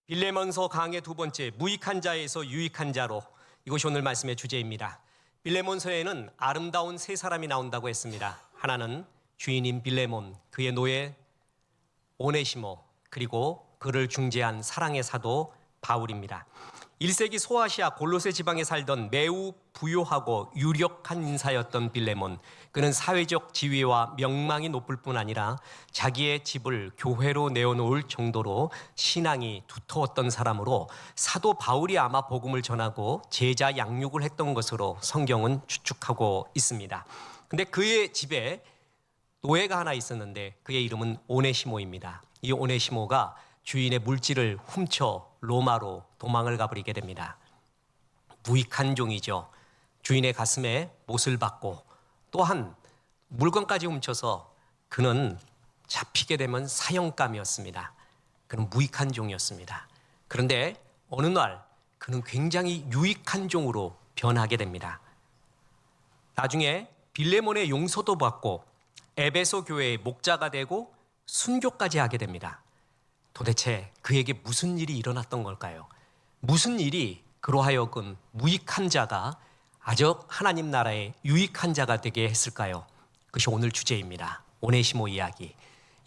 빌레몬서 강의 두 번째, 무익한 자에서 유익한 자로, 이것이 오늘 말씀의 주제입니다. 빌레몬서에는 아름다운 세 사람이 나온다고 했습니다. 하나는 주인인 빌레몬, 그의 노예 오네시모, 그리고 그를 중재한 사랑의 사도 바울입니다. 1세기 소아시아 골로새 지방에 살던 매우 부유하고 유력한 인사였던 빌레몬, 그는 사회적 지위와 명망이 높을 뿐 아니라 자기의 집을 교회로 내어놓을 정도로 신앙이 두터웠던 사람으로 사도 바울이 아마 복음을 전하고 제자 양육을 했던 것으로 성경은 추측하고 있습니다. 근데 그의 집에 노예가 하나 있었는데 그의 이름은 오네시모입니다. 이 오네시모가 주인의 물질을 훔쳐 로마로 도망을 가버리게 됩니다. 무익한 종이죠. 주인의 가슴에 못을 박고 또한 물건까지 훔쳐서 그는 잡히게 되면 사형감이었습니다. 그는 무익한 종이었습니다. 그런데 어느 날 그는 굉장히 유익한 종으로 변하게 됩니다. 나중에 빌레몬의 용서도 받고 에베소 교회의 목자가 되고 순교까지 하게 됩니다. 도대체 그에게 무슨 일이 일어났던 걸까요? 무슨 일이 그로 하여금 무익한 자가 아주 하나님 나라의 유익한 자가 되게 했을까요? 그것이 오늘 주제입니다. 오네시모 이야기.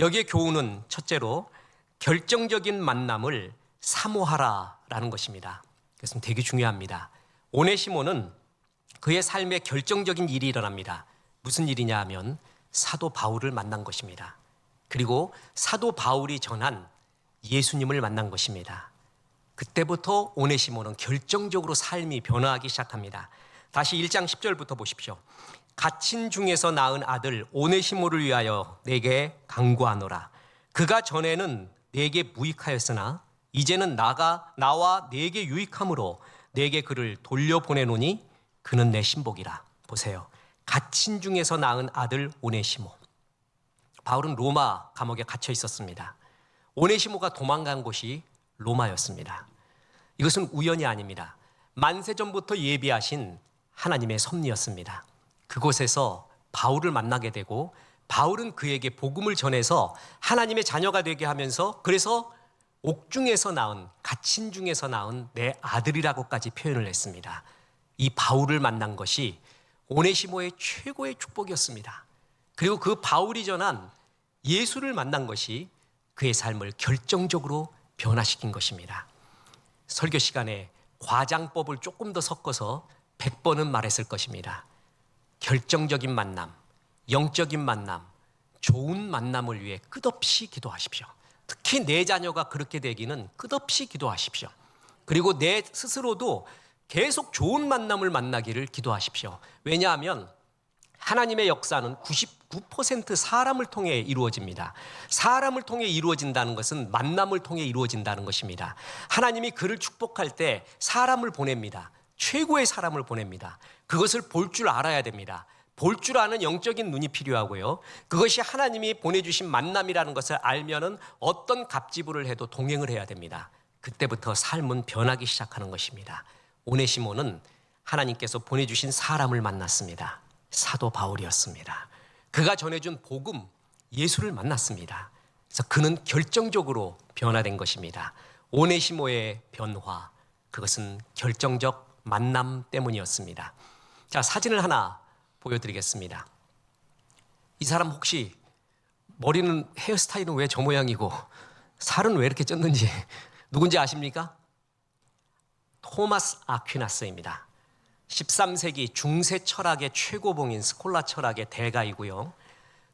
여기에 교훈은 첫째로 결정적인 만남을 사모하라라는 것입니다. 그것은 되게 중요합니다. 오네시모는 그의 삶에 결정적인 일이 일어납니다. 무슨 일이냐 하면 사도 바울을 만난 것입니다. 그리고 사도 바울이 전한 예수님을 만난 것입니다. 그때부터 오네시모는 결정적으로 삶이 변화하기 시작합니다. 다시 1장 10절부터 보십시오. 갇힌 중에서 낳은 아들 오네시모를 위하여 내게 간구하노라. 그가 전에는 내게 무익하였으나 이제는 나와 내게 유익함으로 내게 그를 돌려보내노니 그는 내 신복이라. 보세요. 갇힌 중에서 낳은 아들 오네시모. 바울은 로마 감옥에 갇혀 있었습니다. 오네시모가 도망간 곳이 로마였습니다. 이것은 우연이 아닙니다. 만세전부터 예비하신 하나님의 섭리였습니다. 그곳에서 바울을 만나게 되고 바울은 그에게 복음을 전해서 하나님의 자녀가 되게 하면서 그래서 옥중에서 낳은, 갇힌 중에서 낳은 내 아들이라고까지 표현을 했습니다. 이 바울을 만난 것이 오네시모의 최고의 축복이었습니다. 그리고 그 바울이 전한 예수를 만난 것이 그의 삶을 결정적으로 변화시킨 것입니다. 설교 시간에 과장법을 조금 더 섞어서 100번은 말했을 것입니다. 결정적인 만남, 영적인 만남, 좋은 만남을 위해 끝없이 기도하십시오. 특히 내 자녀가 그렇게 되기는 끝없이 기도하십시오. 그리고 내 스스로도 계속 좋은 만남을 만나기를 기도하십시오. 왜냐하면 하나님의 역사는 99% 사람을 통해 이루어집니다. 사람을 통해 이루어진다는 것은 만남을 통해 이루어진다는 것입니다. 하나님이 그를 축복할 때 사람을 보냅니다. 최고의 사람을 보냅니다. 그것을 볼 줄 알아야 됩니다. 볼 줄 아는 영적인 눈이 필요하고요. 그것이 하나님이 보내주신 만남이라는 것을 알면은 어떤 갑지부를 해도 동행을 해야 됩니다. 그때부터 삶은 변하기 시작하는 것입니다. 오네시모는 하나님께서 보내주신 사람을 만났습니다. 사도 바울이었습니다. 그가 전해준 복음, 예수를 만났습니다. 그래서 그는 결정적으로 변화된 것입니다. 오네시모의 변화, 그것은 결정적 만남 때문이었습니다. 자, 사진을 하나 보여드리겠습니다. 이 사람 혹시 머리는 헤어스타일은 왜 저 모양이고 살은 왜 이렇게 쪘는지 누군지 아십니까? 토마스 아퀴나스입니다. 13세기 중세 철학의 최고봉인 스콜라 철학의 대가이고요.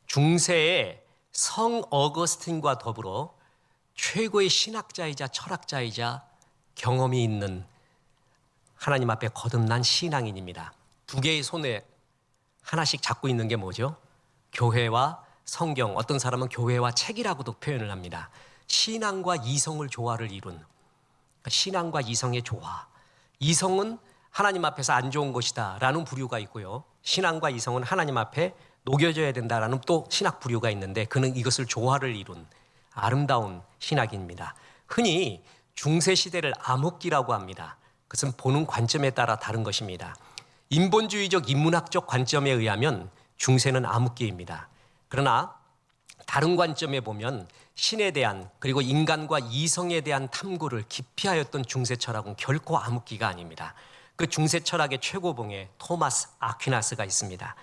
중세의 성 어거스틴과 더불어 최고의 신학자이자 철학자이자 경험이 있는 하나님 앞에 거듭난 신앙인입니다. 두 개의 손에 하나씩 잡고 있는 게 뭐죠? 교회와 성경, 어떤 사람은 교회와 책이라고도 표현을 합니다. 신앙과 이성을 조화를 이룬, 신앙과 이성의 조화. 이성은 하나님 앞에서 안 좋은 것이다 라는 부류가 있고요. 신앙과 이성은 하나님 앞에 녹여져야 된다라는 또 신학 부류가 있는데 그는 이것을 조화를 이룬 아름다운 신학인입니다. 흔히 중세 시대를 암흑기라고 합니다. 그것은 보는 관점에 따라 다른 것입니다. 인본주의적 인문학적 관점에 의하면 중세는 암흑기입니다. 그러나 다른 관점에 보면 신에 대한 그리고 인간과 이성에 대한 탐구를 깊이 하였던 중세 철학은 결코 암흑기가 아닙니다. 그 중세 철학의 최고봉에 토마스 아퀴나스가 있습니다.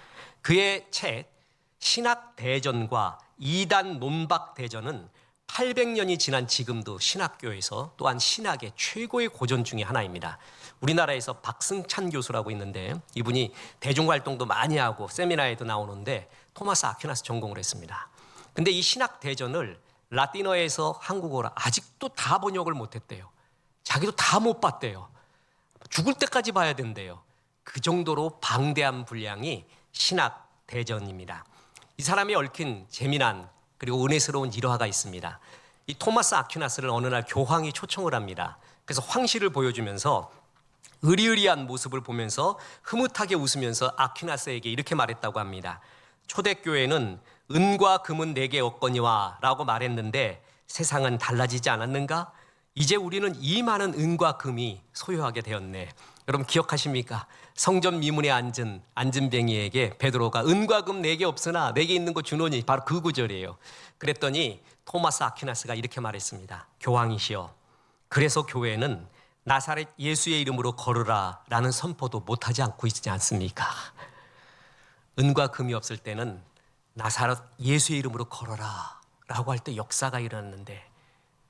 그의 책 신학 대전과 이단 논박 대전은 800년이 지난 지금도 신학교에서 또한 신학의 최고의 고전 중에 하나입니다. 우리나라에서 박승찬 교수라고 있는데 이분이 대중활동도 많이 하고 세미나에도 나오는데 토마스 아퀴나스 전공을 했습니다. 근데 이 신학 대전을 라틴어에서 한국어로 아직도 다 번역을 못했대요. 자기도 다 못 봤대요. 죽을 때까지 봐야 된대요. 그 정도로 방대한 분량이 신학 대전입니다. 이 사람이 얽힌 재미난 그리고 은혜스러운 일화가 있습니다. 이 토마스 아퀴나스를 어느 날 교황이 초청을 합니다. 그래서 황실을 보여주면서 의리의리한 모습을 보면서 흐뭇하게 웃으면서 아퀴나스에게 이렇게 말했다고 합니다. 초대교회는 은과 금은 내게 없거니와 라고 말했는데 세상은 달라지지 않았는가? 이제 우리는 이 많은 은과 금이 소유하게 되었네. 여러분 기억하십니까? 성전 미문에 앉은 안진뱅이에게 베드로가 은과 금 내게 없으나 내게 있는 거 주노니, 바로 그 구절이에요. 그랬더니 토마스 아퀴나스가 이렇게 말했습니다. 교황이시여, 그래서 교회는 나사렛 예수의 이름으로 걸으라 라는 선포도 못하지 않고 있지 않습니까? 은과 금이 없을 때는 나사렛 예수의 이름으로 걸어라 라고 할 때 역사가 일어났는데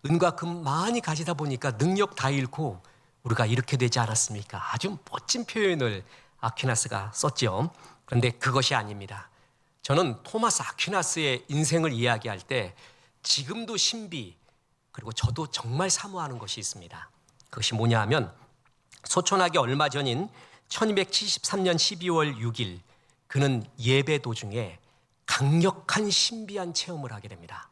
은과 금 많이 가지다 보니까 능력 다 잃고 우리가 이렇게 되지 않았습니까? 아주 멋진 표현을 아퀴나스가 썼죠. 그런데 그것이 아닙니다. 저는 토마스 아퀴나스의 인생을 이야기할 때 지금도 신비, 그리고 저도 정말 사모하는 것이 있습니다. 그것이 뭐냐 하면 소천하기 얼마 전인 1273년 12월 6일 그는 예배 도중에 강력한 신비한 체험을 하게 됩니다.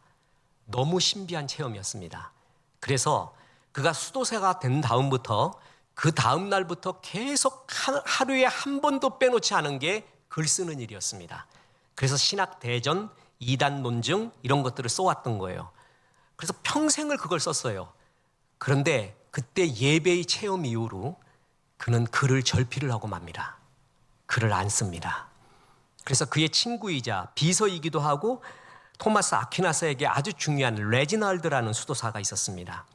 너무 신비한 체험이었습니다. 그래서 그가 수도사가 된 다음부터 그 다음 날부터 계속 하루에 한 번도 빼놓지 않은 게 글 쓰는 일이었습니다. 그래서 신학 대전, 이단 논증 이런 것들을 써왔던 거예요. 그래서 평생을 그걸 썼어요. 그런데 그때 예배의 체험 이후로 그는 글을 절필을 하고 맙니다. 글을 안 씁니다. 그래서 그의 친구이자 비서이기도 하고 토마스 아퀴나스에게 아주 중요한 레지날드라는 수도사가 있었습니다.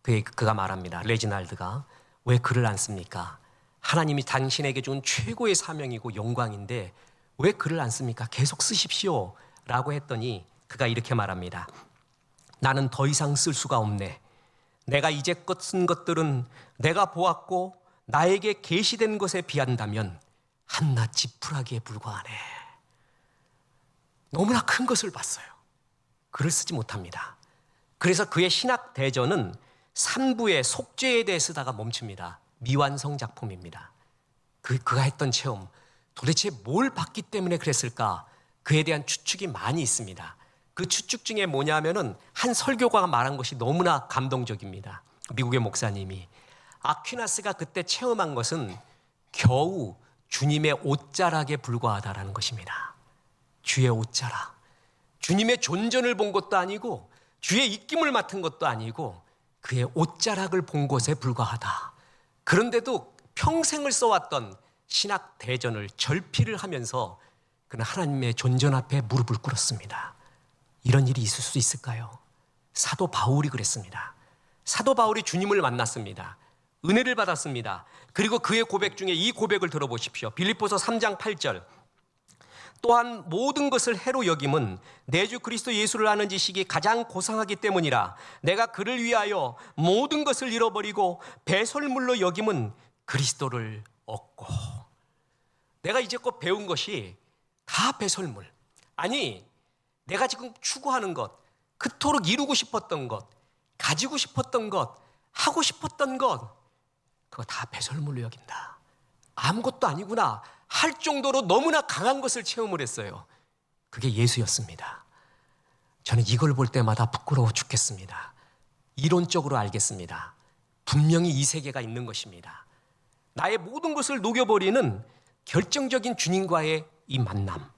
그가 말합니다. 레지날드가 왜 글을 안 씁니까? 하나님이 당신에게 준 최고의 사명이고 영광인데 왜 글을 안 씁니까? 계속 쓰십시오 라고 했더니 그가 이렇게 말합니다. 나는 더 이상 쓸 수가 없네. 내가 이제껏 쓴 것들은 내가 보았고 나에게 계시된 것에 비한다면 한낱 지푸라기에 불과하네. 너무나 큰 것을 봤어요. 글을 쓰지 못합니다. 그래서 그의 신학 대전은 3부의 속죄에 대해 쓰다가 멈춥니다. 미완성 작품입니다. 그가 했던 체험, 도대체 뭘 봤기 때문에 그랬을까? 그에 대한 추측이 많이 있습니다. 그 추측 중에 뭐냐면은 한 설교가가 말한 것이 너무나 감동적입니다. 미국의 목사님이 아퀴나스가 그때 체험한 것은 겨우 주님의 옷자락에 불과하다라는 것입니다. 주의 옷자락. 주님의 존전을 본 것도 아니고 주의 입김을 맡은 것도 아니고 그의 옷자락을 본 것에 불과하다. 그런데도 평생을 써왔던 신학 대전을 절필을 하면서 그는 하나님의 존전 앞에 무릎을 꿇었습니다. 이런 일이 있을 수 있을까요? 사도 바울이 그랬습니다. 사도 바울이 주님을 만났습니다. 은혜를 받았습니다. 그리고 그의 고백 중에 이 고백을 들어보십시오. 빌립보서 3장 8절. 또한 모든 것을 해로 여김은 내 주 그리스도 예수를 아는 지식이 가장 고상하기 때문이라. 내가 그를 위하여 모든 것을 잃어버리고 배설물로 여김은 그리스도를 얻고. 내가 이제껏 배운 것이 다 배설물. 아니, 내가 지금 추구하는 것, 그토록 이루고 싶었던 것, 가지고 싶었던 것, 하고 싶었던 것, 그거 다 배설물로 여긴다. 아무것도 아니구나 할 정도로 너무나 강한 것을 체험을 했어요. 그게 예수였습니다. 저는 이걸 볼 때마다 부끄러워 죽겠습니다. 이론적으로 알겠습니다. 분명히 이 세계가 있는 것입니다. 나의 모든 것을 녹여버리는 결정적인 주님과의 이 만남.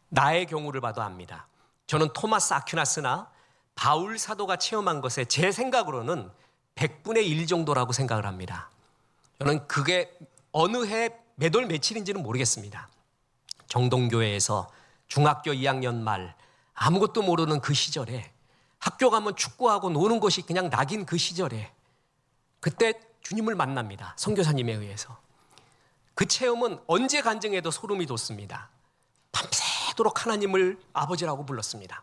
나의 경우를 봐도 압니다. 저는 토마스 아퀴나스나 바울 사도가 체험한 것에 제 생각으로는 100분의 1 정도라고 생각을 합니다. 저는 그게 어느 해 몇 월 며칠인지는 모르겠습니다. 정동교회에서 중학교 2학년 말 아무것도 모르는 그 시절에 학교 가면 축구하고 노는 것이 그냥 낙인 그 시절에 그때 주님을 만납니다. 선교사님에 의해서. 그 체험은 언제 간증해도 소름이 돋습니다. 밤새도록 하나님을 아버지라고 불렀습니다.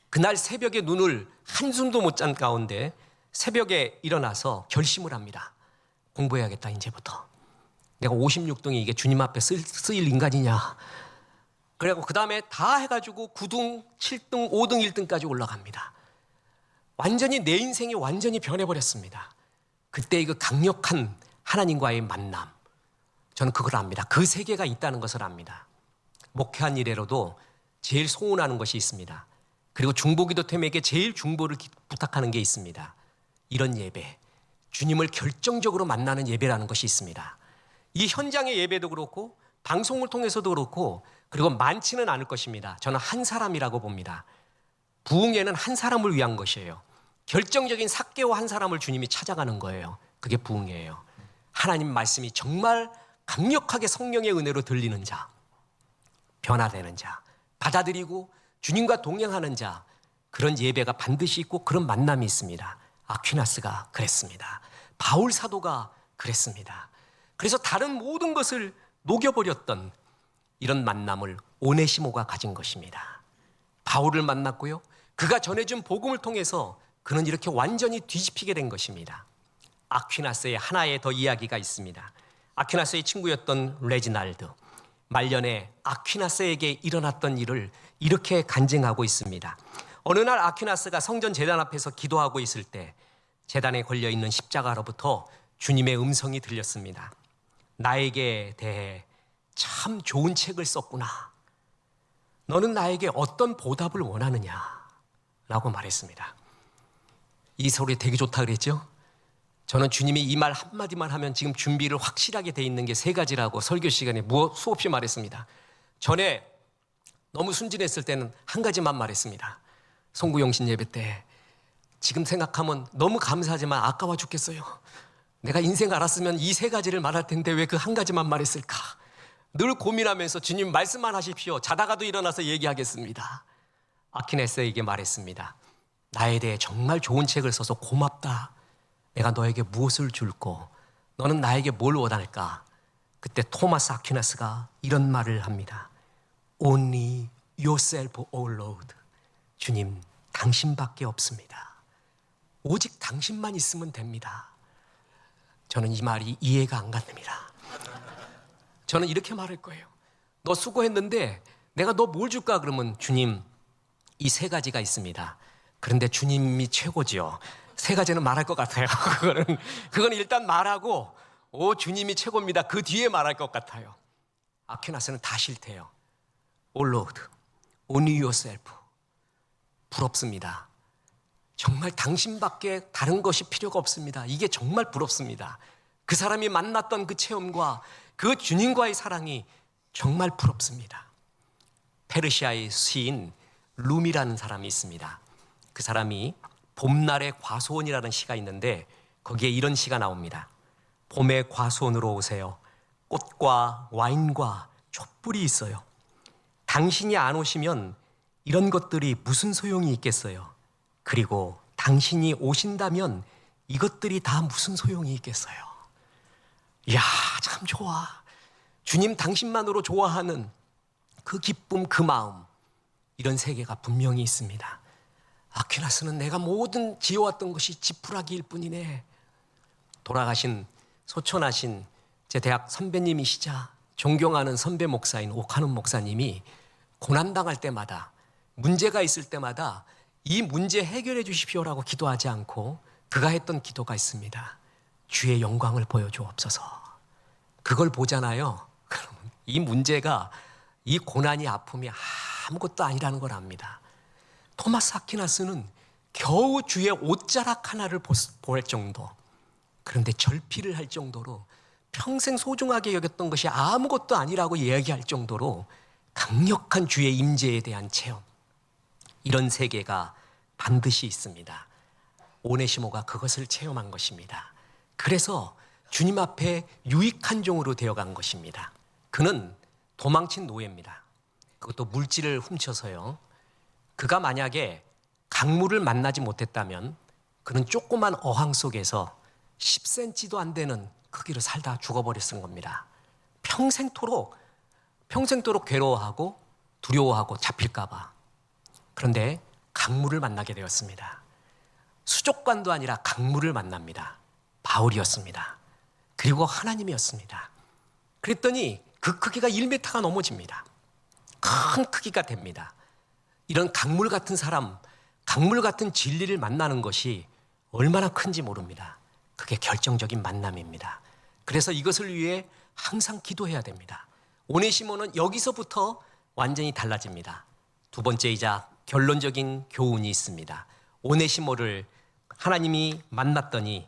그날 새벽에 눈을 한숨도 못 잔 가운데 새벽에 일어나서 결심을 합니다. 공부해야겠다 이제부터. 내가 56등이 이게 주님 앞에 쓰일 인간이냐. 그래갖고 그 다음에 다 해가지고 9등, 7등, 5등, 1등까지 올라갑니다. 완전히 내 인생이 완전히 변해버렸습니다. 그때 그 강력한 하나님과의 만남, 저는 그걸 압니다. 그 세계가 있다는 것을 압니다. 목회한 이래로도 제일 소원하는 것이 있습니다. 그리고 중보기도팀에게 제일 중보를 부탁하는 게 있습니다. 이런 예배, 주님을 결정적으로 만나는 예배라는 것이 있습니다. 이 현장의 예배도 그렇고 방송을 통해서도 그렇고 그리고 많지는 않을 것입니다. 저는 한 사람이라고 봅니다. 부흥회는 한 사람을 위한 것이에요. 결정적인 삭개와 한 사람을 주님이 찾아가는 거예요. 그게 부흥회예요. 하나님 말씀이 정말 강력하게 성령의 은혜로 들리는 자, 변화되는 자, 받아들이고 주님과 동행하는 자, 그런 예배가 반드시 있고 그런 만남이 있습니다. 아퀴나스가 그랬습니다. 바울 사도가 그랬습니다. 그래서 다른 모든 것을 녹여버렸던 이런 만남을 오네시모가 가진 것입니다. 바울을 만났고요. 그가 전해준 복음을 통해서 그는 이렇게 완전히 뒤집히게 된 것입니다. 아퀴나스의 하나의 더 이야기가 있습니다. 아퀴나스의 친구였던 레지날드, 말년에 아퀴나스에게 일어났던 일을 이렇게 간증하고 있습니다. 어느 날 아퀴나스가 성전 제단 앞에서 기도하고 있을 때 제단에 걸려있는 십자가로부터 주님의 음성이 들렸습니다. 나에게 대해 참 좋은 책을 썼구나. 너는 나에게 어떤 보답을 원하느냐? 라고 말했습니다. 이 소리 되게 좋다 그랬죠? 저는 주님이 이 말 한마디만 하면 지금 준비를 확실하게 돼 있는 게 세 가지라고 설교 시간에 수없이 말했습니다. 전에 너무 순진했을 때는 한 가지만 말했습니다. 송구영신 예배 때 지금 생각하면 너무 감사하지만 아까워 죽겠어요. 내가 인생 알았으면 이 세 가지를 말할 텐데 왜 그 한 가지만 말했을까? 늘 고민하면서 주님 말씀만 하십시오. 자다가도 일어나서 얘기하겠습니다. 아퀴나스에게 말했습니다. 나에 대해 정말 좋은 책을 써서 고맙다. 내가 너에게 무엇을 줄고 너는 나에게 뭘 원할까? 그때 토마스 아퀴나스가 이런 말을 합니다. Only yourself, O Lord. 주님, 당신밖에 없습니다. 오직 당신만 있으면 됩니다. 저는 이 말이 이해가 안 갑니다. 저는 이렇게 말할 거예요. 너 수고했는데 내가 너 뭘 줄까? 그러면 주님, 이 세 가지가 있습니다. 그런데 주님이 최고지요. 세 가지는 말할 것 같아요. 그거는 일단 말하고 주님이 최고입니다. 그 뒤에 말할 것 같아요. 아퀴나스는 다 싫대요. O Lord, only yourself. 부럽습니다. 정말 당신밖에 다른 것이 필요가 없습니다. 이게 정말 부럽습니다. 그 사람이 만났던 그 체험과 그 주님과의 사랑이 정말 부럽습니다. 페르시아의 시인 룸이라는 사람이 있습니다. 그 사람이 봄날의 과수원이라는 시가 있는데 거기에 이런 시가 나옵니다. 봄의 과수원으로 오세요. 꽃과 와인과 촛불이 있어요. 당신이 안 오시면 이런 것들이 무슨 소용이 있겠어요. 그리고 당신이 오신다면 이것들이 다 무슨 소용이 있겠어요. 이야, 참 좋아. 주님 당신만으로 좋아하는 그 기쁨, 그 마음, 이런 세계가 분명히 있습니다. 아퀴나스는 내가 모든 지어왔던 것이 지푸라기일 뿐이네. 돌아가신 소천하신 제 대학 선배님이시자 존경하는 선배 목사인 오카는 목사님이 고난당할 때마다 문제가 있을 때마다 이 문제 해결해 주십시오라고 기도하지 않고 그가 했던 기도가 있습니다. 주의 영광을 보여주옵소서. 그걸 보잖아요. 그러면 이 문제가, 이 고난이, 아픔이 아무것도 아니라는 걸 압니다. 토마스 아퀴나스는 겨우 주의 옷자락 하나를 볼 정도, 그런데 절필을 할 정도로 평생 소중하게 여겼던 것이 아무것도 아니라고 이야기할 정도로 강력한 주의 임재에 대한 체험, 이런 세계가 반드시 있습니다. 오네시모가 그것을 체험한 것입니다. 그래서 주님 앞에 유익한 종으로 되어간 것입니다. 그는 도망친 노예입니다. 그것도 물질을 훔쳐서요. 그가 만약에 강물을 만나지 못했다면 그는 조그만 어항 속에서 10cm도 안 되는 크기로 살다 죽어버렸을 겁니다. 평생토록 괴로워하고 두려워하고 잡힐까 봐. 그런데 강물을 만나게 되었습니다. 수족관도 아니라 강물을 만납니다. 바울이었습니다. 그리고 하나님이었습니다. 그랬더니 그 크기가 1m가 넘어집니다. 큰 크기가 됩니다. 이런 강물 같은 사람, 강물 같은 진리를 만나는 것이 얼마나 큰지 모릅니다. 그게 결정적인 만남입니다. 그래서 이것을 위해 항상 기도해야 됩니다. 오네시모는 여기서부터 완전히 달라집니다. 두 번째이자 결론적인 교훈이 있습니다. 오네시모를 하나님이 만났더니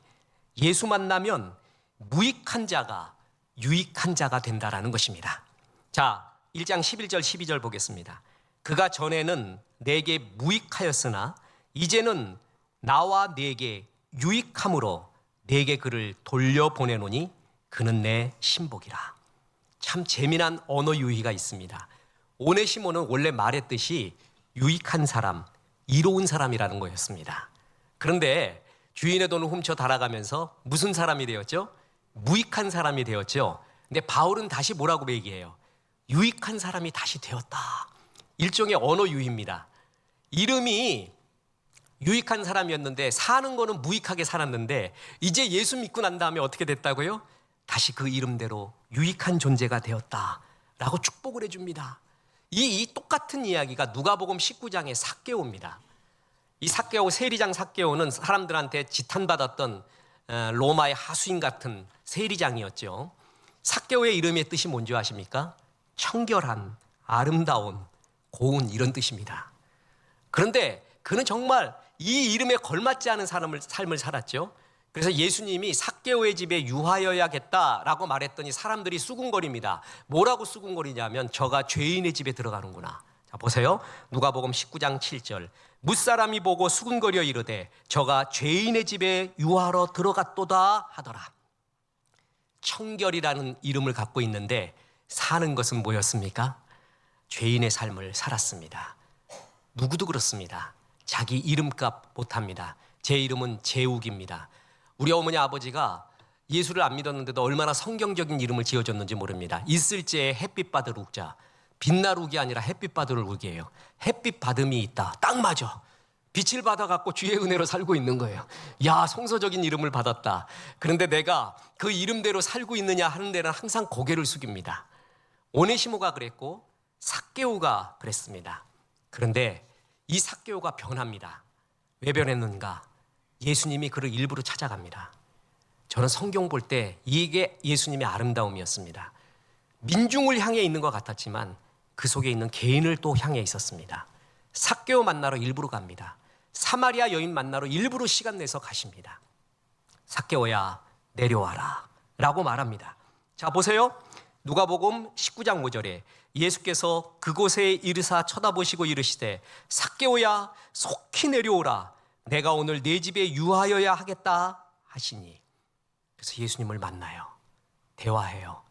예수 만나면 무익한 자가 유익한 자가 된다라는 것입니다. 자, 1장 11절 12절 보겠습니다. 그가 전에는 내게 무익하였으나 이제는 나와 내게 유익함으로 내게 그를 돌려보내노니 그는 내 신복이라. 참 재미난 언어 유희가 있습니다. 오네시모는 원래 말했듯이 유익한 사람, 이로운 사람이라는 거였습니다. 그런데 주인의 돈을 훔쳐 달아가면서 무슨 사람이 되었죠? 무익한 사람이 되었죠. 근데 바울은 다시 뭐라고 얘기해요? 유익한 사람이 다시 되었다. 일종의 언어 유희입니다. 이름이 유익한 사람이었는데 사는 거는 무익하게 살았는데 이제 예수 믿고 난 다음에 어떻게 됐다고요? 다시 그 이름대로 유익한 존재가 되었다라고 축복을 해줍니다. 이 똑같은 이야기가 누가복음 19장의 삭개오입니다. 이 삭개오, 세리장 삭개오는 사람들한테 지탄받았던 로마의 하수인 같은 세리장이었죠. 삭개오의 이름의 뜻이 뭔지 아십니까? 청결한, 아름다운, 고운 이런 뜻입니다. 그런데 그는 정말 이 이름에 걸맞지 않은 삶을 살았죠. 그래서 예수님이 삭개오의 집에 유하여야겠다라고 말했더니 사람들이 수군거립니다. 뭐라고 수군거리냐면 저가 죄인의 집에 들어가는구나. 자, 보세요. 누가복음 19장 7절. 뭇사람이 보고 수군거려 이르되 저가 죄인의 집에 유하러 들어갔도다 하더라. 청결이라는 이름을 갖고 있는데 사는 것은 뭐였습니까? 죄인의 삶을 살았습니다. 누구도 그렇습니다. 자기 이름값 못합니다. 제 이름은 재욱입니다. 우리 어머니 아버지가 예수를 안 믿었는데도 얼마나 성경적인 이름을 지어줬는지 모릅니다. 있을지에 햇빛 받을 욱자. 빛날 욱이 아니라 햇빛 받을 욱이에요. 햇빛 받음이 있다. 딱 맞아. 빛을 받아갖고 주의 은혜로 살고 있는 거예요. 야, 성서적인 이름을 받았다. 그런데 내가 그 이름대로 살고 있느냐 하는 데는 항상 고개를 숙입니다. 오네시모가 그랬고 삭개오가 그랬습니다. 그런데 이 삭개오가 변합니다. 왜 변했는가? 예수님이 그를 일부러 찾아갑니다. 저는 성경 볼 때 이게 예수님의 아름다움이었습니다. 민중을 향해 있는 것 같았지만 그 속에 있는 개인을 또 향해 있었습니다. 삭개오 만나러 일부러 갑니다. 사마리아 여인 만나러 일부러 시간 내서 가십니다. 삭개오야 내려와라 라고 말합니다. 자, 보세요. 누가복음 19장 5절에 예수께서 그곳에 이르사 쳐다보시고 이르시되 삭개오야 속히 내려오라. 내가 오늘 내 집에 유하여야 하겠다 하시니. 그래서 예수님을 만나요. 대화해요.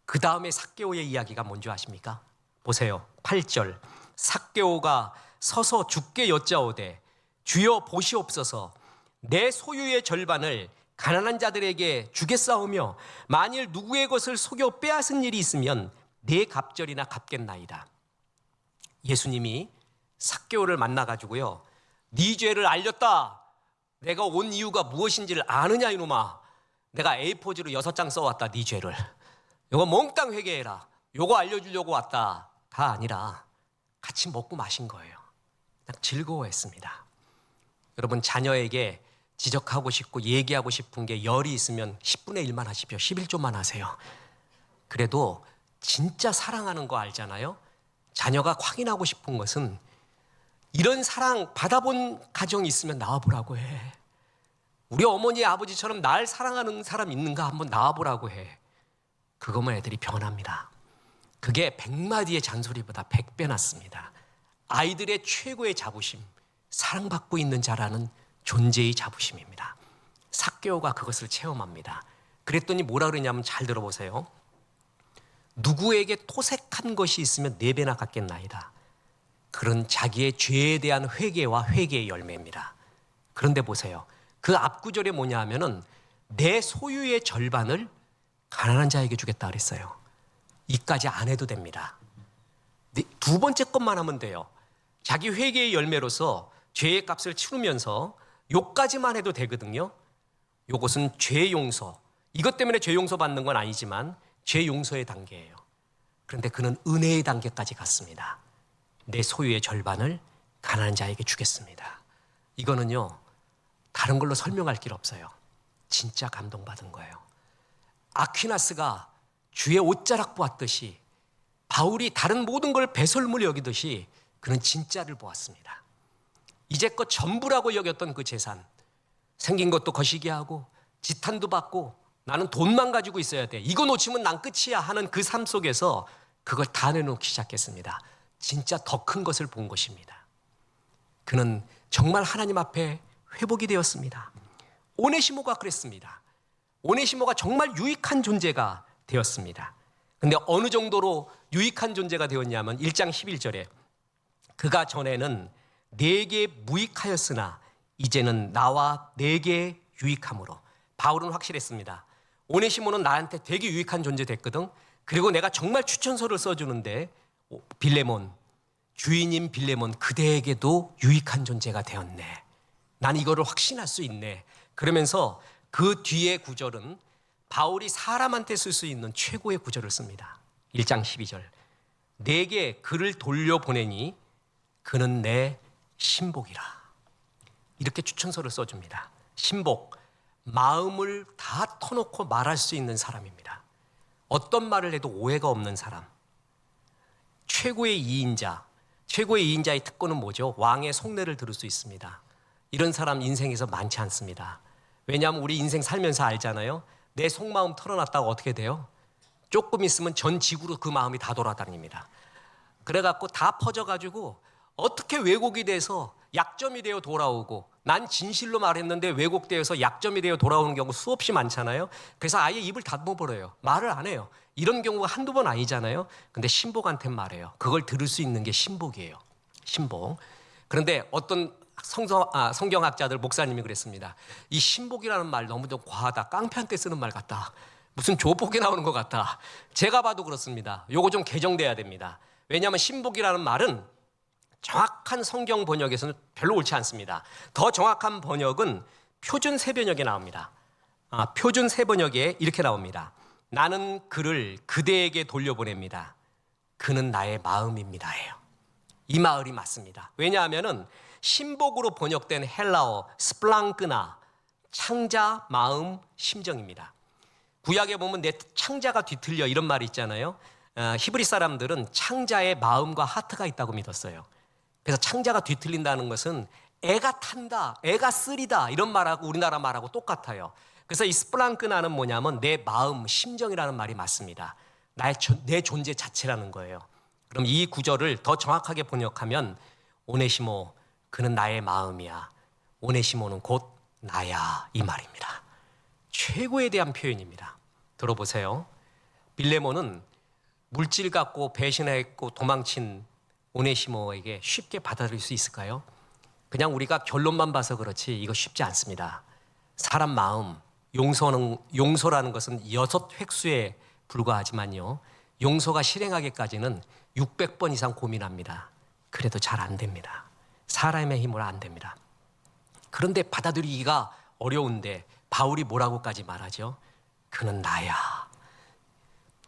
그 다음에 삭개오의 이야기가 뭔지 아십니까? 보세요. 8절. 삭개오가 서서 주께 여짜오되 주여 보시옵소서 내 소유의 절반을 가난한 자들에게 주겠사오며 만일 누구의 것을 속여 빼앗은 일이 있으면 네 갑절이나 갚겠나이다. 예수님이 삭개오를 만나가지고요. 네 죄를 알렸다. 내가 온 이유가 무엇인지를 아느냐 이놈아. 내가 A4지로 6장 써왔다. 네 죄를. 이거 몽땅 회개해라. 이거 알려주려고 왔다. 다 아니라 같이 먹고 마신 거예요. 그냥 즐거워했습니다. 여러분 자녀에게 지적하고 싶고 얘기하고 싶은 게 열이 있으면 10분의 1만 하십시오. 11조만 하세요. 그래도 진짜 사랑하는 거 알잖아요. 자녀가 확인하고 싶은 것은 이런 사랑 받아본 가정이 있으면 나와보라고 해. 우리 어머니 아버지처럼 날 사랑하는 사람 있는가 한번 나와보라고 해. 그거면 애들이 변합니다. 그게 100마디의 잔소리보다 100배 낫습니다. 아이들의 최고의 자부심, 사랑받고 있는 자라는 존재의 자부심입니다. 삭개오가 그것을 체험합니다. 그랬더니 뭐라 그러냐면 잘 들어보세요. 누구에게 토색한 것이 있으면 4배나 갚겠나이다. 그런 자기의 죄에 대한 회개와 회개의 열매입니다. 그런데 보세요. 그 앞구절에 뭐냐 하면은 내 소유의 절반을 가난한 자에게 주겠다 그랬어요. 이까지 안 해도 됩니다. 두 번째 것만 하면 돼요. 자기 회개의 열매로서 죄의 값을 치르면서 요까지만 해도 되거든요. 요것은 죄 용서. 이것 때문에 죄 용서 받는 건 아니지만 죄 용서의 단계예요. 그런데 그는 은혜의 단계까지 갔습니다. 내 소유의 절반을 가난한 자에게 주겠습니다. 이거는요, 다른 걸로 설명할 길 없어요. 진짜 감동받은 거예요. 아퀴나스가 주의 옷자락 보았듯이, 바울이 다른 모든 걸 배설물 여기듯이 그는 진짜를 보았습니다. 이제껏 전부라고 여겼던 그 재산, 생긴 것도 거시기 하고 지탄도 받고 나는 돈만 가지고 있어야 돼, 이거 놓치면 난 끝이야 하는 그 삶 속에서 그걸 다 내놓기 시작했습니다. 진짜 더 큰 것을 본 것입니다. 그는 정말 하나님 앞에 회복이 되었습니다. 오네시모가 그랬습니다. 오네시모가 정말 유익한 존재가 되었습니다. 근데 어느 정도로 유익한 존재가 되었냐면 1장 11절에 그가 전에는 내게 무익하였으나 이제는 나와 내게 유익함으로. 바울은 확실했습니다. 오네시모는 나한테 되게 유익한 존재 됐거든. 그리고 내가 정말 추천서를 써주는데 빌레몬, 주인인 빌레몬 그대에게도 유익한 존재가 되었네. 난 이거를 확신할 수 있네. 그러면서 그 뒤에 구절은 바울이 사람한테 쓸 수 있는 최고의 구절을 씁니다. 1장 12절. 내게 그를 돌려보내니 그는 내 신복이라. 이렇게 추천서를 써줍니다. 신복, 마음을 다 터놓고 말할 수 있는 사람입니다. 어떤 말을 해도 오해가 없는 사람. 최고의 2인자. 최고의 2인자의 특권은 뭐죠? 왕의 속내를 들을 수 있습니다. 이런 사람 인생에서 많지 않습니다. 왜냐하면 우리 인생 살면서 알잖아요. 내 속마음 털어놨다가 어떻게 돼요? 조금 있으면 전 지구로 그 마음이 다 돌아다닙니다. 그래갖고 다 퍼져가지고 어떻게 왜곡이 돼서 약점이 되어 돌아오고, 난 진실로 말했는데 왜곡되어서 약점이 되어 돌아오는 경우 수없이 많잖아요. 그래서 아예 입을 닫아버려요. 말을 안 해요. 이런 경우가 한두 번 아니잖아요. 근데 신복한테 말해요. 그걸 들을 수 있는 게 신복이에요. 신복. 그런데 어떤 성경학자들, 목사님이 그랬습니다. 이 신복이라는 말 너무 좀 과하다. 깡패한테 쓰는 말 같다. 무슨 조폭이 나오는 것 같다. 제가 봐도 그렇습니다. 요거 좀 개정돼야 됩니다. 왜냐하면 신복이라는 말은 정확한 성경 번역에서는 별로 옳지 않습니다. 더 정확한 번역은 표준 세번역에 나옵니다. 표준 세번역에 이렇게 나옵니다. 나는 그를 그대에게 돌려보냅니다. 그는 나의 마음입니다예요. 이 말이 맞습니다. 왜냐하면은 신복으로 번역된 헬라어 스플랑크나, 창자, 마음, 심정입니다. 구약에 보면 내 창자가 뒤틀려 이런 말이 있잖아요. 히브리 사람들은 창자에 마음과 하트가 있다고 믿었어요. 그래서 창자가 뒤틀린다는 것은 애가 탄다, 애가 쓰리다 이런 말하고 우리나라 말하고 똑같아요. 그래서 이 스플랑크나는 뭐냐면 내 마음, 심정이라는 말이 맞습니다. 내 존재 자체라는 거예요. 그럼 이 구절을 더 정확하게 번역하면 오네시모, 그는 나의 마음이야. 오네시모는 곧 나야, 이 말입니다. 최고에 대한 표현입니다. 들어보세요. 빌레몬은 물질 갖고 배신했고 도망친 오네시모에게 쉽게 받아들일 수 있을까요? 그냥 우리가 결론만 봐서 그렇지 이거 쉽지 않습니다. 사람 마음, 용서라는 것은 6획수에 불과하지만요, 용서가 실행하기까지는 600번 이상 고민합니다. 그래도 잘 안 됩니다. 사람의 힘으로 안 됩니다. 그런데 받아들이기가 어려운데 바울이 뭐라고까지 말하죠? 그는 나야.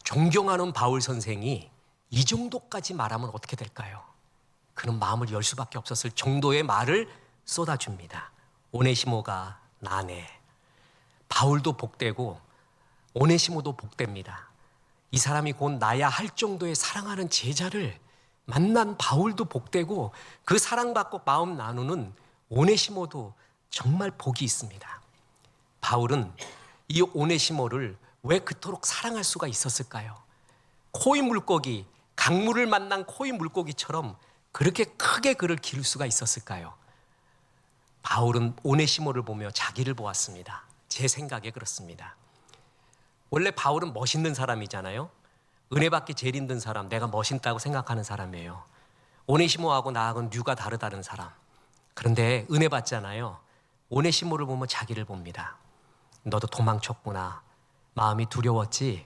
존경하는 바울 선생이 이 정도까지 말하면 어떻게 될까요? 그는 마음을 열 수밖에 없었을 정도의 말을 쏟아줍니다. 오네시모가 나네. 바울도 복되고 오네시모도 복됩니다. 이 사람이 곧 나야 할 정도의 사랑하는 제자를 만난 바울도 복되고, 그 사랑받고 마음 나누는 오네시모도 정말 복이 있습니다. 바울은 이 오네시모를 왜 그토록 사랑할 수가 있었을까요? 코이 물고기, 강물을 만난 코이 물고기처럼 그렇게 크게 그를 기를 수가 있었을까요? 바울은 오네시모를 보며 자기를 보았습니다. 제 생각에 그렇습니다. 원래 바울은 멋있는 사람이잖아요. 은혜 받기 제일 힘든 사람, 내가 멋있다고 생각하는 사람이에요. 오네시모하고 나하고는 류가 다르다는 사람. 그런데 은혜 받잖아요. 오네시모를 보면 자기를 봅니다. 너도 도망쳤구나. 마음이 두려웠지.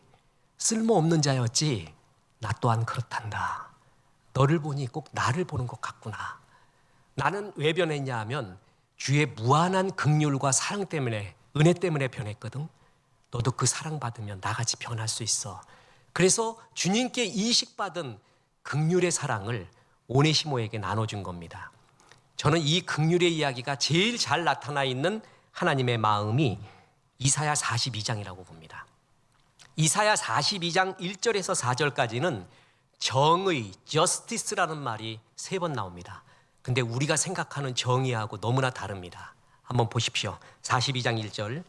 쓸모없는 자였지. 나 또한 그렇단다. 너를 보니 꼭 나를 보는 것 같구나. 나는 왜 변했냐 하면 주의 무한한 긍휼과 사랑 때문에, 은혜 때문에 변했거든. 너도 그 사랑 받으면 나같이 변할 수 있어. 그래서 주님께 이식받은 긍휼의 사랑을 오네시모에게 나눠준 겁니다. 저는 이 긍휼의 이야기가 제일 잘 나타나 있는 하나님의 마음이 이사야 42장이라고 봅니다. 이사야 42장 1절에서 4절까지는 정의, justice라는 말이 3번 나옵니다. 근데 우리가 생각하는 정의하고 너무나 다릅니다. 한번 보십시오. 42장 1절.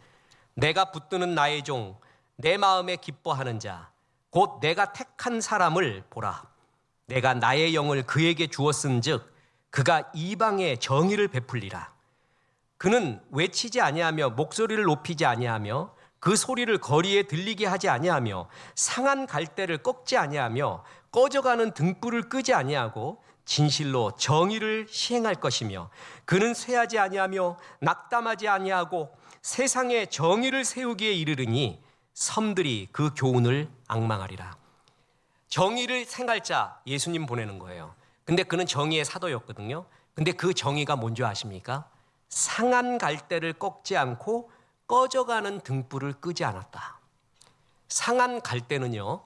내가 붙드는 나의 종, 내 마음에 기뻐하는 자, 곧 내가 택한 사람을 보라. 내가 나의 영을 그에게 주었은즉 그가 이방에 정의를 베풀리라. 그는 외치지 아니하며 목소리를 높이지 아니하며 그 소리를 거리에 들리게 하지 아니하며 상한 갈대를 꺾지 아니하며 꺼져가는 등불을 끄지 아니하고 진실로 정의를 시행할 것이며 그는 쇠하지 아니하며 낙담하지 아니하고 세상에 정의를 세우기에 이르르니 섬들이 그 교훈을 앙망하리라. 정의를 행할 자 예수님 보내는 거예요. 근데 그는 정의의 사도였거든요. 근데 그 정의가 뭔지 아십니까? 상한 갈대를 꺾지 않고 꺼져가는 등불을 끄지 않았다. 상한 갈대는요,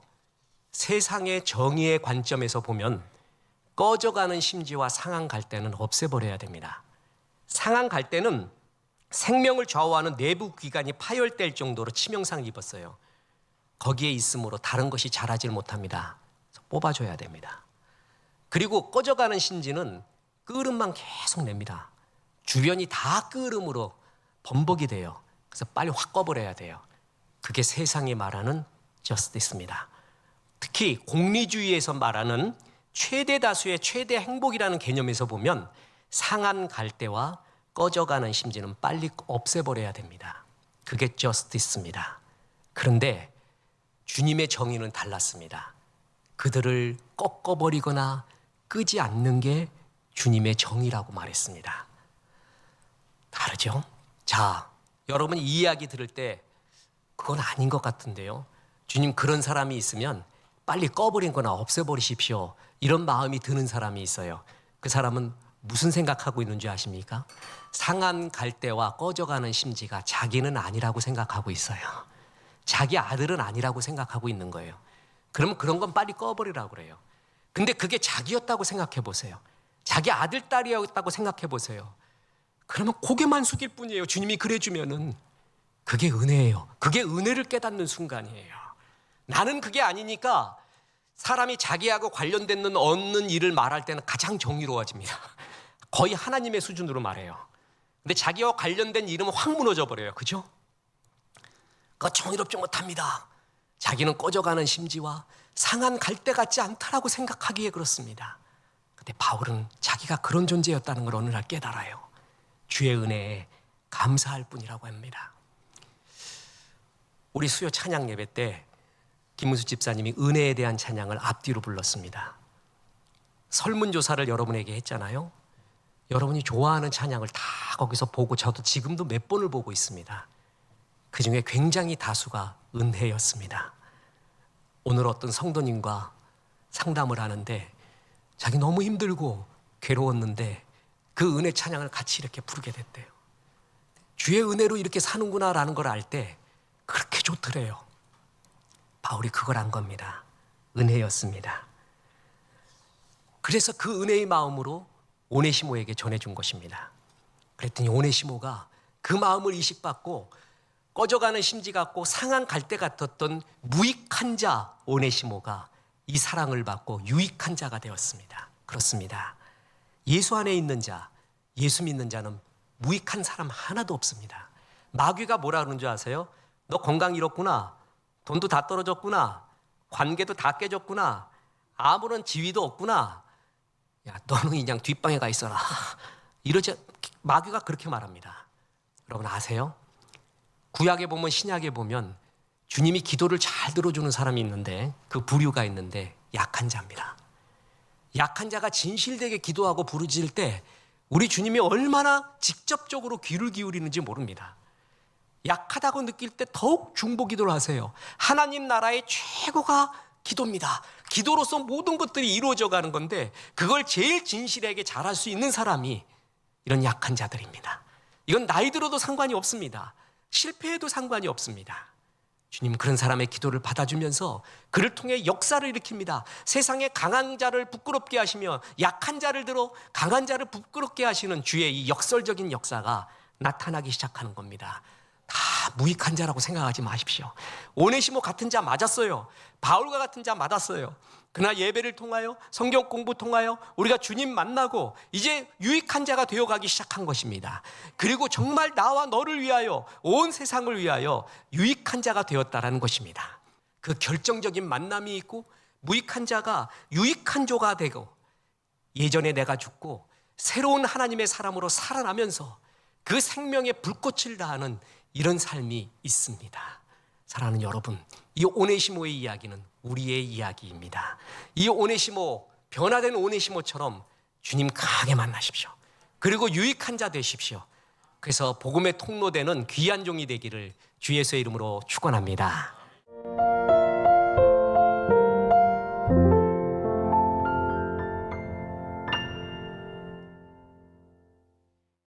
세상의 정의의 관점에서 보면 꺼져가는 심지와 상한 갈대는 없애버려야 됩니다. 상한 갈대는 생명을 좌우하는 내부 기관이 파열될 정도로 치명상을 입었어요. 거기에 있으므로 다른 것이 자라질 못합니다. 그래서 뽑아줘야 됩니다. 그리고 꺼져가는 심지는 끓음만 계속 냅니다. 주변이 다 끓음으로 범벅이 돼요. 그래서 빨리 확 꺼버려야 돼요. 그게 세상이 말하는 저스티스입니다. 특히 공리주의에서 말하는 최대 다수의 최대 행복이라는 개념에서 보면 상한 갈대와 꺼져가는 심지는 빨리 없애버려야 됩니다. 그게 저스티스입니다. 그런데 주님의 정의는 달랐습니다. 그들을 꺾어버리거나 끄지 않는 게 주님의 정의라고 말했습니다. 다르죠? 자, 여러분 이 이야기 들을 때 그건 아닌 것 같은데요. 주님 그런 사람이 있으면 빨리 꺼버리거나 없애버리십시오. 이런 마음이 드는 사람이 있어요. 그 사람은 무슨 생각하고 있는지 아십니까? 상한 갈대와 꺼져가는 심지가 자기는 아니라고 생각하고 있어요. 자기 아들은 아니라고 생각하고 있는 거예요. 그러면 그런 건 빨리 꺼버리라고 그래요. 근데 그게 자기였다고 생각해 보세요. 자기 아들, 딸이었다고 생각해 보세요. 그러면 고개만 숙일 뿐이에요. 주님이 그래 주면은. 그게 은혜예요. 그게 은혜를 깨닫는 순간이에요. 나는 그게 아니니까 사람이 자기하고 관련된 얻는 일을 말할 때는 가장 정의로워집니다. 거의 하나님의 수준으로 말해요. 근데 자기와 관련된 일은 확 무너져 버려요. 그죠? 그거 정의롭지 못합니다. 자기는 꺼져가는 심지와 상한 갈대 같지 않다라고 생각하기에 그렇습니다. 근데 바울은 자기가 그런 존재였다는 걸 어느 날 깨달아요. 주의 은혜에 감사할 뿐이라고 합니다. 우리 수요 찬양 예배 때 김문수 집사님이 은혜에 대한 찬양을 앞뒤로 불렀습니다. 설문조사를 여러분에게 했잖아요. 여러분이 좋아하는 찬양을 다 거기서 보고 저도 지금도 몇 번을 보고 있습니다. 그 중에 굉장히 다수가 은혜였습니다. 오늘 어떤 성도님과 상담을 하는데 자기 너무 힘들고 괴로웠는데 그 은혜 찬양을 같이 이렇게 부르게 됐대요. 주의 은혜로 이렇게 사는구나라는 걸 알 때 그렇게 좋더래요. 바울이 그걸 안 겁니다. 은혜였습니다. 그래서 그 은혜의 마음으로 오네시모에게 전해준 것입니다. 그랬더니 오네시모가 그 마음을 이식받고 꺼져가는 심지 같고 상한 갈대 같았던 무익한 자 오네시모가 이 사랑을 받고 유익한 자가 되었습니다. 그렇습니다. 예수 안에 있는 자, 예수 믿는 자는 무익한 사람 하나도 없습니다. 마귀가 뭐라 그러는 줄 아세요? 너 건강 잃었구나. 돈도 다 떨어졌구나. 관계도 다 깨졌구나. 아무런 지위도 없구나. 야, 너는 그냥 뒷방에 가 있어라. 이러지, 마귀가 그렇게 말합니다. 여러분 아세요? 구약에 보면 신약에 보면 주님이 기도를 잘 들어주는 사람이 있는데 그 부류가 있는데 약한 자입니다. 약한 자가 진실되게 기도하고 부르짖을 때 우리 주님이 얼마나 직접적으로 귀를 기울이는지 모릅니다. 약하다고 느낄 때 더욱 중보 기도를 하세요. 하나님 나라의 최고가 기도입니다. 기도로서 모든 것들이 이루어져 가는 건데 그걸 제일 진실하게 잘할 수 있는 사람이 이런 약한 자들입니다. 이건 나이 들어도 상관이 없습니다. 실패해도 상관이 없습니다. 주님 그런 사람의 기도를 받아주면서 그를 통해 역사를 일으킵니다. 세상에 강한 자를 부끄럽게 하시며 약한 자를 들어 강한 자를 부끄럽게 하시는 주의 이 역설적인 역사가 나타나기 시작하는 겁니다. 다 무익한 자라고 생각하지 마십시오. 오네시모 같은 자 맞았어요. 바울과 같은 자 맞았어요. 그러나 예배를 통하여 성경 공부 통하여 우리가 주님 만나고 이제 유익한 자가 되어가기 시작한 것입니다. 그리고 정말 나와 너를 위하여 온 세상을 위하여 유익한 자가 되었다라는 것입니다. 그 결정적인 만남이 있고 무익한 자가 유익한 조가 되고 예전에 내가 죽고 새로운 하나님의 사람으로 살아나면서 그 생명의 불꽃을 다하는 이런 삶이 있습니다. 사랑하는 여러분, 이 오네시모의 이야기는 우리의 이야기입니다. 이 오네시모, 변화된 오네시모처럼 주님 강하게 만나십시오. 그리고 유익한 자 되십시오. 그래서 복음의 통로되는 귀한 종이 되기를 주 예수의 이름으로 축원합니다.